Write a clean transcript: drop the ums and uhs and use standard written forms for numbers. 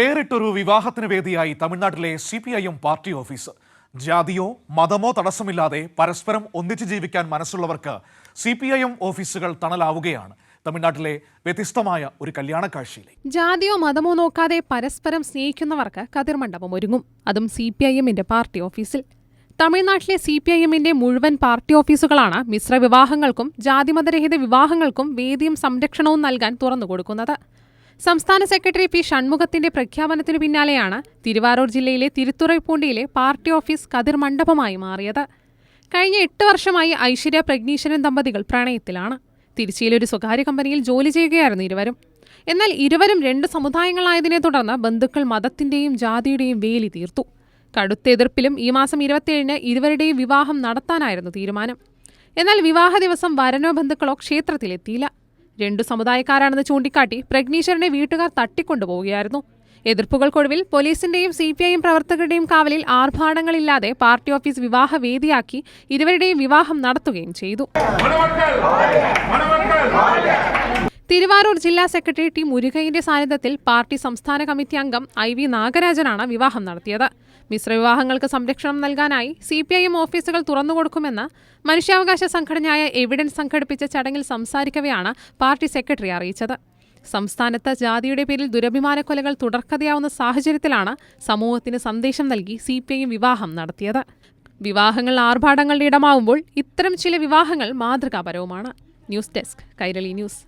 പേരിട്ടൊരു വിവാഹത്തിന് വേദിയായി തമിഴ്നാട്ടിലെ CPIM പാർട്ടി ഓഫീസ്. ജാതിയോ മതമോ തടസ്സമില്ലാതെ പരസ്പരം ഒന്നിച്ചു ജീവിക്കാൻ മനസ്സുള്ളവർക്ക് CPIM ഓഫീസുകൾ തണലാവുകയാണ്. തമിഴ്നാട്ടിലെ വ്യത്യസ്തമായ ഒരു കല്യാണക്കാഴ്ചയിലെ ജാതിയോ മതമോ നോക്കാതെ പരസ്പരം സ്നേഹിക്കുന്നവർക്ക് കതിർമണ്ഡപം ഒരുങ്ങും. അതും CPIMന്റെ പാർട്ടി ഓഫീസിൽ. തമിഴ്നാട്ടിലെ CPIMന്റെ മുഴുവൻ പാർട്ടി ഓഫീസുകളാണ് മിശ്ര വിവാഹങ്ങൾക്കും ജാതിമതരഹിത വിവാഹങ്ങൾക്കും വേദിയും സംരക്ഷണവും നൽകാൻ തുറന്നുകൊടുക്കുന്നത്. സംസ്ഥാന സെക്രട്ടറി P. ഷൺമുഖത്തിന്റെ പ്രഖ്യാപനത്തിനു പിന്നാലെയാണ് തിരുവാരൂർ ജില്ലയിലെ തിരുത്തുറൈപ്പൂണ്ടിയിലെ പാർട്ടി ഓഫീസ് കതിർമണ്ഡപമായി മാറിയത്. കഴിഞ്ഞ 8 വർഷമായി ഐശ്വര്യ പ്രഗ്നീശ്വരൻ ദമ്പതികൾ പ്രണയത്തിലാണ്. തിരുച്ചിയിലെ ഒരു സ്വകാര്യ കമ്പനിയിൽ ജോലി ചെയ്യുകയായിരുന്നു ഇരുവരും. എന്നാൽ ഇരുവരും 2 സമുദായങ്ങളായതിനെ തുടർന്ന് ബന്ധുക്കൾ മതത്തിന്റെയും ജാതിയുടെയും വേലി തീർത്തു. കടുത്ത എതിർപ്പിലും ഈ മാസം 27-ന് ഇരുവരുടെയും വിവാഹം നടത്താനായിരുന്നു തീരുമാനം. എന്നാൽ വിവാഹ ദിവസം വരനോ ബന്ധുക്കളോ ക്ഷേത്രത്തിലെത്തിയില്ല. 2 സമുദായക്കാരാണെന്ന് ചൂണ്ടിക്കാട്ടി പ്രഗ്നീശ്വരനെ വീട്ടുകാർ തട്ടിക്കൊണ്ടുപോവുകയായിരുന്നു. എതിർപ്പുകൾക്കൊടുവിൽ പോലീസിന്റെയും CPIM പ്രവർത്തകരുടെയും കാവലിൽ ആർഭാടങ്ങളില്ലാതെ പാർട്ടി ഓഫീസ് വിവാഹ വേദിയാക്കി ഇരുവരുടെയും വിവാഹം നടത്തുകയും ചെയ്തു. തിരുവാരൂർ ജില്ലാ സെക്രട്ടറി T. മുരുകന്റെ സാന്നിധ്യത്തിൽ പാർട്ടി സംസ്ഥാന കമ്മിറ്റി അംഗം IV. നാഗരാജനാണ് വിവാഹം നടത്തിയത്. മിശ്രവിവാഹങ്ങൾക്ക് സംരക്ഷണം നൽകാനായി CPIM ഓഫീസുകൾ തുറന്നുകൊടുക്കുമെന്ന് മനുഷ്യാവകാശ സംഘടനയായ എവിഡൻസ് സംഘടിപ്പിച്ച ചടങ്ങിൽ സംസാരിക്കവെയാണ് പാർട്ടി സെക്രട്ടറി അറിയിച്ചത്. സംസ്ഥാനത്ത് ജാതിയുടെ പേരിൽ ദുരഭിമാന കൊലകൾ തുടർക്കഥയാവുന്ന സാഹചര്യത്തിലാണ് സമൂഹത്തിന് സന്ദേശം നൽകി CPIM വിവാഹം നടത്തിയത്. വിവാഹങ്ങൾ ആർഭാടങ്ങളുടെ ഇടമാവുമ്പോൾ ഇത്തരം ചില വിവാഹങ്ങൾ മാതൃകാപരവുമാണ്. News desk, Kairali news.